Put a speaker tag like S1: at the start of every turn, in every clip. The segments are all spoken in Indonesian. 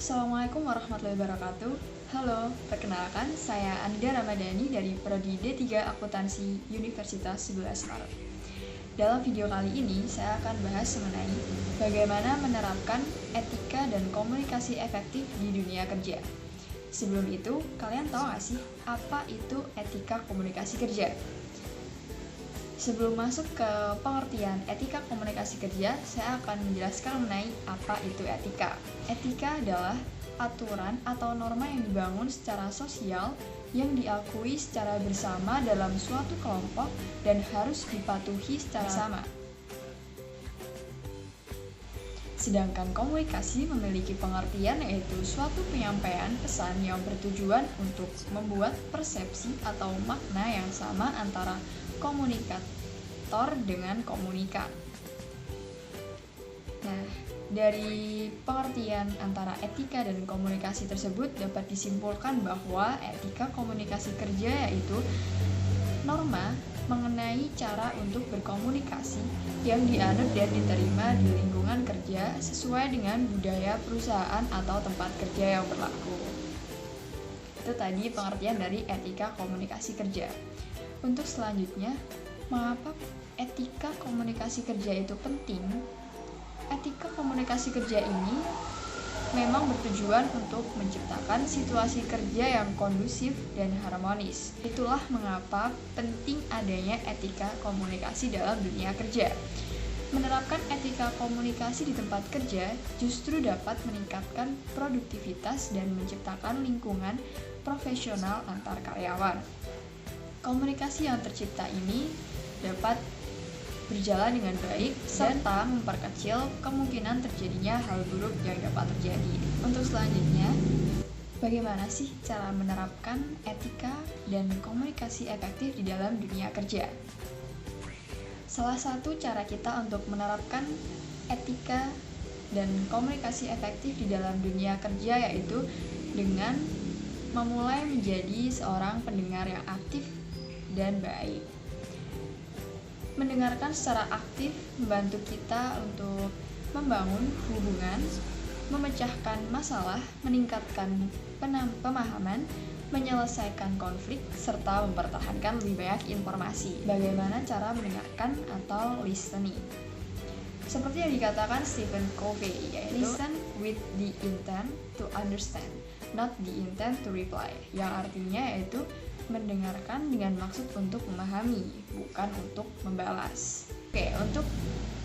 S1: Assalamualaikum warahmatullahi wabarakatuh. Halo, perkenalkan saya Anida Ramadhani dari Prodi D3 Akuntansi Universitas 11 Maret. Dalam video kali ini, saya akan bahas mengenai bagaimana menerapkan etika dan komunikasi efektif di dunia kerja. Sebelum itu, kalian tahu nggak sih apa itu etika komunikasi kerja? Sebelum masuk ke pengertian etika komunikasi kerja, saya akan menjelaskan mengenai apa itu etika. Etika adalah aturan atau norma yang dibangun secara sosial yang diakui secara bersama dalam suatu kelompok dan harus dipatuhi secara sama. Sedangkan komunikasi memiliki pengertian yaitu suatu penyampaian pesan yang bertujuan untuk membuat persepsi atau makna yang sama antara komunikator dengan komunikan. Nah, dari pengertian antara etika dan komunikasi tersebut dapat disimpulkan bahwa etika komunikasi kerja yaitu norma mengenai cara untuk berkomunikasi yang dianut dan diterima di lingkungan kerja sesuai dengan budaya perusahaan atau tempat kerja yang berlaku. Itu tadi pengertian dari etika komunikasi kerja. Untuk selanjutnya, mengapa etika komunikasi kerja itu penting? Etika komunikasi kerja ini memang bertujuan untuk menciptakan situasi kerja yang kondusif dan harmonis. Itulah mengapa penting adanya etika komunikasi dalam dunia kerja. Menerapkan etika komunikasi di tempat kerja justru dapat meningkatkan produktivitas dan menciptakan lingkungan profesional antar karyawan. Komunikasi yang tercipta ini dapat berjalan dengan baik serta memperkecil kemungkinan terjadinya hal buruk yang dapat terjadi. Untuk selanjutnya, bagaimana sih cara menerapkan etika dan komunikasi efektif di dalam dunia kerja? Salah satu cara kita untuk menerapkan etika dan komunikasi efektif di dalam dunia kerja yaitu dengan memulai menjadi seorang pendengar yang aktif dan baik. Mendengarkan secara aktif membantu kita untuk membangun hubungan, memecahkan masalah, meningkatkan pemahaman, menyelesaikan konflik, serta mempertahankan lebih banyak informasi. Bagaimana cara mendengarkan atau listening? Seperti yang dikatakan Stephen Covey, yaitu listen with the intent to understand, not the intent to reply, yang artinya yaitu mendengarkan dengan maksud untuk memahami, bukan untuk membalas. Oke, untuk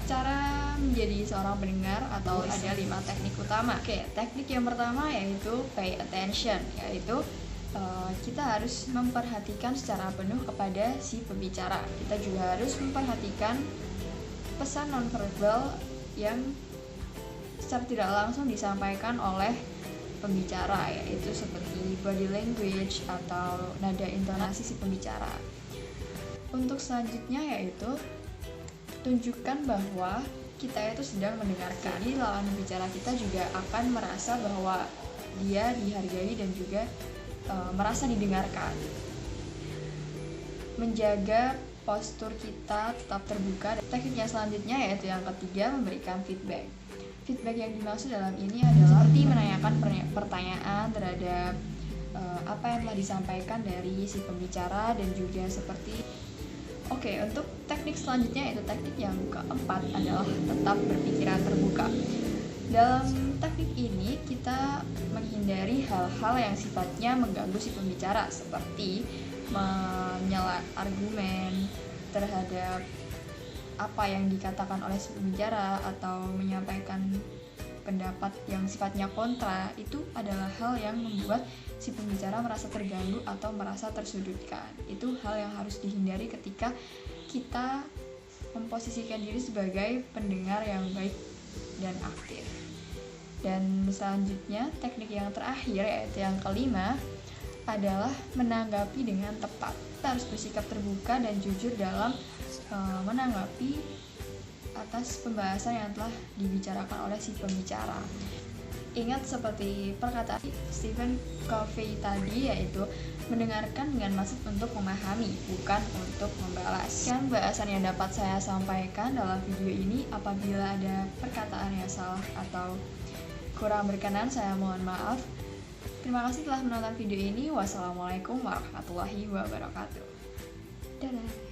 S1: cara menjadi seorang pendengar atau ada 5 teknik utama. Oke, teknik yang pertama yaitu pay attention, yaitu kita harus memperhatikan secara penuh kepada si pembicara. Kita juga harus memperhatikan pesan nonverbal yang secara tidak langsung disampaikan oleh pembicara, yaitu seperti body language atau nada intonasi si pembicara. Untuk selanjutnya yaitu tunjukkan bahwa kita itu sedang mendengarkan. Jadi lawan bicara kita juga akan merasa bahwa dia dihargai dan juga merasa didengarkan. Menjaga postur kita tetap terbuka. Teknik yang selanjutnya yaitu yang ketiga, memberikan feedback. Feedback yang dimaksud dalam ini adalah seperti menanyakan pertanyaan terhadap apa yang telah disampaikan dari si pembicara dan juga seperti untuk teknik selanjutnya yaitu teknik yang keempat adalah tetap berpikiran terbuka. Dalam teknik ini kita menghindari hal-hal yang sifatnya mengganggu si pembicara seperti menyela argumen terhadap apa yang dikatakan oleh si pembicara atau menyampaikan pendapat yang sifatnya kontra. Itu adalah hal yang membuat si pembicara merasa terganggu atau merasa tersudutkan. Itu hal yang harus dihindari ketika kita memposisikan diri sebagai pendengar yang baik dan aktif. Dan selanjutnya teknik yang terakhir yaitu yang kelima adalah menanggapi dengan tepat. Kita harus bersikap terbuka dan jujur dalam menanggapi atas pembahasan yang telah dibicarakan oleh si pembicara. Ingat seperti perkataan Stephen Covey tadi, yaitu mendengarkan dengan maksud untuk memahami, bukan untuk membalas. Sekian bahasan yang dapat saya sampaikan dalam video ini. Apabila ada perkataan yang salah atau kurang berkenan saya mohon maaf. Terima kasih telah menonton video ini. Wassalamualaikum warahmatullahi wabarakatuh. Dadah.